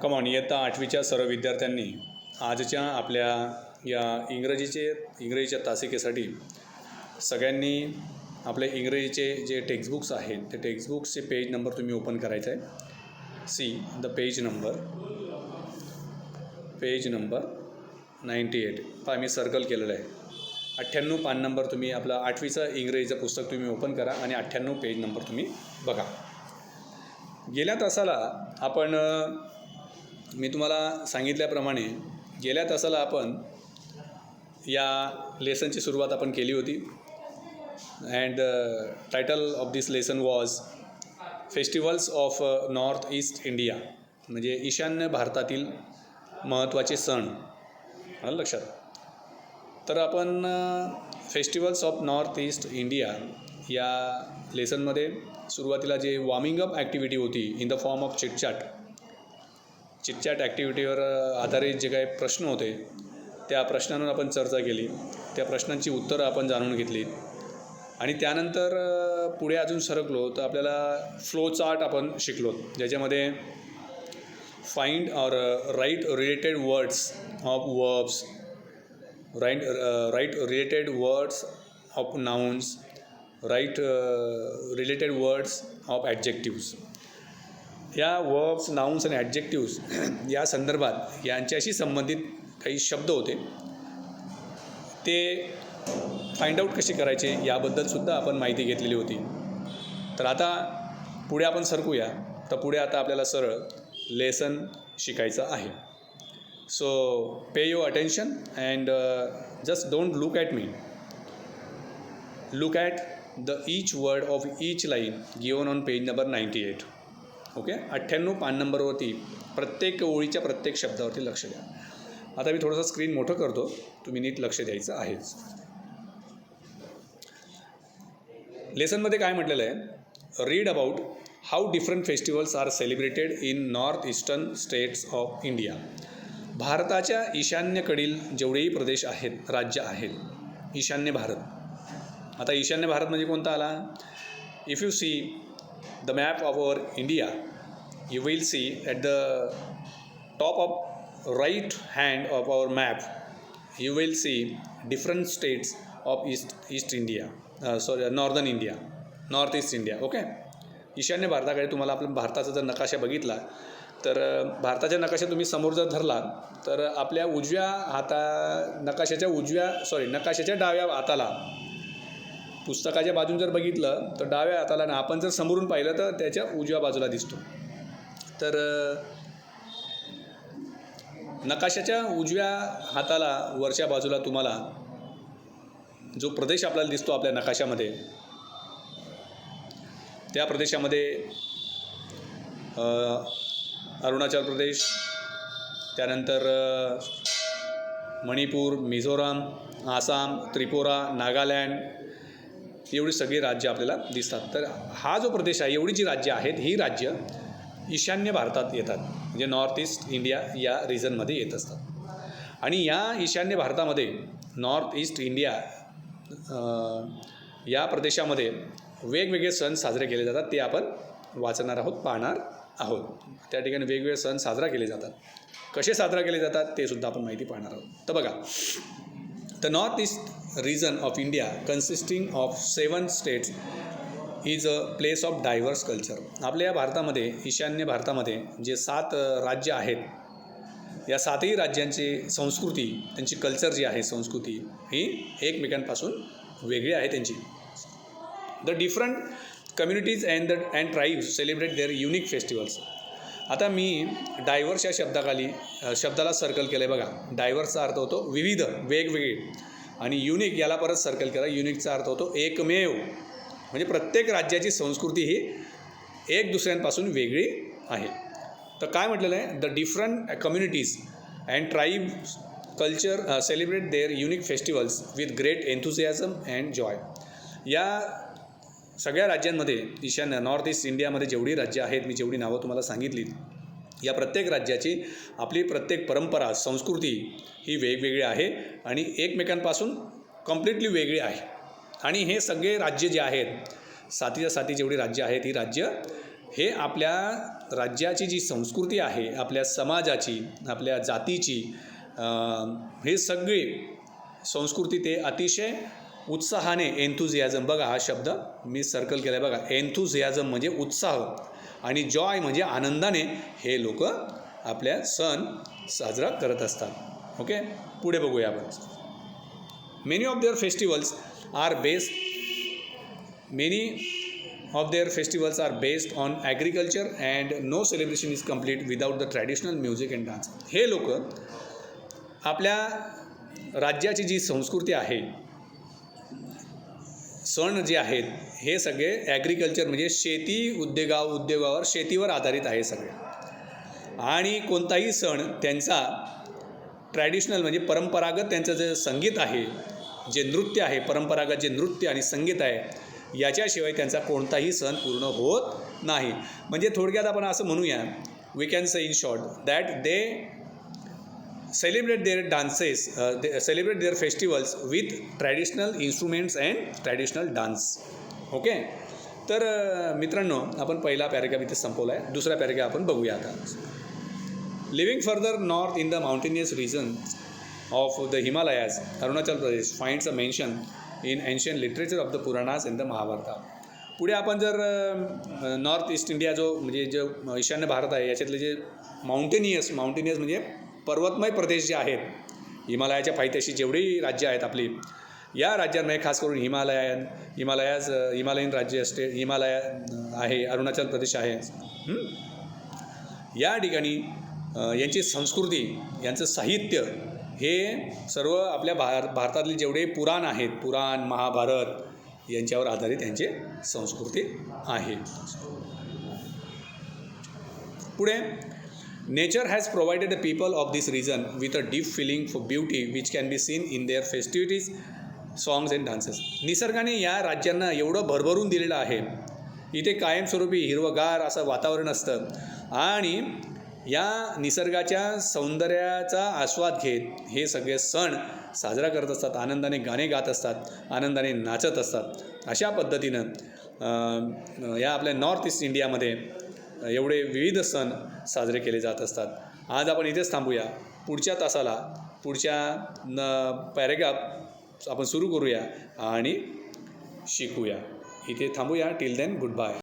Come on इयत्ता 8वीच्या सर्व विद्यार्थ्यांनी आजच्या आपल्या या इंग्रजीच्या तासिकेसाठी सगळ्यांनी आपले इंग्रजीचे जे टेक्स्टबुक्स आहेत ते टेक्स्टबुक्सचे पेज नंबर तुम्ही ओपन करायचा आहे. सी द पेज नंबर 98 पहा मी सर्कल केलेलं आहे. 98 पान नंबर तुम्ही आपला 8वीचं इंग्रजीचं पुस्तक तुम्ही ओपन करा आणि 98 पेज नंबर तुम्ही बघा. गेल्या तासाला आपण मी तुम्हाला सांगितल्याप्रमाणे गेल्या तासाला आपण या लेसनची सुरुवात आपण केली होती. And title of this lesson was festivals of North East India, म्हणजे ईशान्य भारतातील महत्त्वाचे सण. आलं लक्षात? तर आपण festivals of North East India या लेसनमध्ये सुरुवातीला जे वॉर्मिंग अप ॲक्टिव्हिटी होती in the form of chitchat ॲक्टिव्हिटीवर आधारित जे काही प्रश्न होते त्या प्रश्नांवर आपण चर्चा केली. त्या प्रश्नांची उत्तरं आपण जाणून घेतली आणि त्यानंतर पुढे अजून सरकलो तर आपल्याला फ्लो चार्ट आपण शिकलो, ज्याच्यामध्ये find or write related words of verbs, write related words of nouns, write related words of adjectives. या वर्ब्स, नाउन्स आणि ॲडजेक्टिव्स या संदर्भात यांच्याशी संबंधित काही शब्द होते ते फाइंड आउट कसे करायचे याबद्दलसुद्धा आपण माहिती घेतलेली होती. तर आता पुढे आपण सरकूया. तर पुढे आता आपल्याला सरळ लेसन शिकायचं आहे. So pay your attention and just don't look at me, look at the each word of each line given on page number 98. Okay, 98 पान नंबरवरती प्रत्येक ओळीच्या प्रत्येक शब्दावरती लक्ष द्या. आता मी थोडंसं स्क्रीन मोठं करतो, तुम्ही नीट लक्ष द्यायचं आहेच. लेसनमध्ये काय म्हटलेलं आहे? Read about how different festivals are celebrated in north eastern states of India. भारताच्या ईशान्येकडील जेवढेही प्रदेश आहेत, राज्य आहेत, ईशान्य भारत. आता ईशान्य भारत म्हणजे कोणता आला? If you see the map of our India, you will see at the top of right hand of our map you will see different states of East India, Northern India, North East India. Okay, ईशान्य भारताकडे तुम्हाला आपल्या भारताचा जर नकाशा बघितला तर भारताच्या नकाशा तुम्ही समोर जर धरला तर आपल्या नकाशाच्या डाव्या हाताला, पुस्तकाच्या बाजून जर बघितलं तर डाव्या हाताला ना, आपण जर समोरून पाहिलं तर त्याच्या उजव्या बाजूला दिसतो. तर नकाशाच्या उजव्या हाताला वरच्या बाजूला तुम्हाला जो प्रदेश आपल्याला दिसतो आपल्या नकाशामध्ये, त्या प्रदेशामध्ये अरुणाचल प्रदेश, त्यानंतर मणिपूर, मिझोराम, आसाम, त्रिपुरा, नागालँड, एवढी सगळी राज्य आपल्याला दिसतात. तर हा जो प्रदेश आहे, एवढी जी राज्य आहेत, ही राज्य ईशान्य भारतात येतात, म्हणजे नॉर्थ ईस्ट इंडिया या रिजनमध्ये येत असतात. आणि या ईशान्य भारतामध्ये नॉर्थ ईस्ट इंडिया या प्रदेशामध्ये वेगवेगळे सण साजरे केले जातात. ते आपण वाचणार आहोत, पाहणार आहोत. त्या ठिकाणी वेगवेगळे सण साजरा केले जातात. कसे साजरा केले जातात ते सुद्धा आपण माहिती पाहणार आहोत. तर बघा, the north east region of India consisting of 7 states is a place of diverse culture. आपल्या या भारतामध्ये, ईशान्य भारतामध्ये जे 7 राज्य आहेत, या 7ही राज्यांची संस्कृती, त्यांची कल्चर जी आहे, संस्कृती ही एकमेकांपासून वेगळी आहे त्यांची. The different communities and tribes celebrate their unique festivals. आता मी डायव्हर्स या शब्दाला सर्कल केलं आहे. बघा, डायव्हर्सचा अर्थ होतो विविध, वेगवेगळे, आणि युनिक याला परत सर्कल करा. युनिकचा अर्थ होतो एकमेव, म्हणजे प्रत्येक राज्याची संस्कृती ही एक दुसऱ्यांपासून वेगळी आहे. तर काय म्हटलेलं आहे? The different communities and tribes culture celebrate their unique festivals with great enthusiasm and joy. या सगळ्या राज्यांमध्ये, ईशान्य नॉर्थ ईस्ट इंडियामध्ये जेवढी राज्य आहेत, मी जेवढी नावं तुम्हाला सांगितली, या प्रत्येक राज्याची आपली प्रत्येक परंपरा, संस्कृती ही वेगवेगळी आहे आणि एकमेकांपासून कम्प्लिटली वेगळी आहे. आणि हे सगळे राज्य जे आहेत, 7च्या 7 जेवढी राज्य आहेत, ही राज्य हे आपल्या राज्याची जी संस्कृती आहे, आपल्या समाजाची, आपल्या जातीची, हे सगळी संस्कृती ते अतिशय उत्साहाने, एन्थुझियाझम, बघा हा शब्द मी सर्कल केला आहे बघा, एन्थुझियाझम म्हणजे उत्साह आणि जॉय म्हणजे आनंदाने हे लोक आपल्या सण साजरा करत असतात. ओके, पुढे बघूया आपण. Many of their festivals are based on agriculture and no celebration is complete without the traditional music and dance. हे लोक आपल्या राज्याची जी संस्कृती आहे, सण जे आहेत हे सगळे ॲग्रिकल्चर म्हणजे शेती उद्योगावर शेतीवर आधारित आहे सगळे. आणि कोणताही सण त्यांचा ट्रॅडिशनल म्हणजे परंपरागत त्यांचं जे संगीत आहे, जे नृत्य आहे, परंपरागत जे नृत्य आणि संगीत आहे, याच्याशिवाय त्यांचा कोणताही सण पूर्ण होत नाही. म्हणजे थोडक्यात आपण असं म्हणूया, we can say in short that they celebrate their festivals with traditional instruments and traditional dance. Okay, तर मित्रांनो, आपण पहिला पॅरेग्राफ इथे संपवला आहे. दुसरा पॅरेग्राफ आपण बघूया आता. Living further north in the mountainous region of the Himalayas, Arunachal Pradesh finds a mention in ancient literature of the Puranas and the Mahabharata. पुढे आपण जर नॉर्थ ईस्ट इंडिया जो म्हणजे जो ईशान्य भारत आहे याच्यातले जे माउंटेनियस म्हणजे पर्वतमय प्रदेश जे आहेत, हिमालयाच्या पायथ्याशी जेवढी राज्य आहेत आपली, या राज्यांमध्ये खास करून हिमालयन राज्य असते, हिमालय आहे, अरुणाचल प्रदेश आहे, या ठिकाणी यांची संस्कृती, यांचं साहित्य हे सर्व आपल्या भारतातले जेवढे पुराण आहेत, पुराण, महाभारत यांच्यावर आधारित यांची संस्कृती आहे. पुढे, nature has provided the people of this region with a deep feeling for beauty which can be seen in their festivities, songs and dances. निसर्गाने या राज्यांना एवढं भरभरून दिलेलं आहे. इथे कायमस्वरूपी हिरवगार असं वातावरण असतं आणि या निसर्गाच्या सौंदर्याचा आस्वाद घेत हे सगळे सण साजरा करत असतात, आनंदाने गाणे गात असतात, आनंदाने नाचत असतात. अशा पद्धतीनं या आपल्या नॉर्थ ईस्ट इंडियामध्ये एवढे विविध सण साजरे केले जात असतात. आज आपण इथेच थांबूया. पुढच्या तासाला पुढच्या पॅरेग्राफ आपण सुरू करूया आणि शिकूया. इथे थांबूया. Till then, good bye.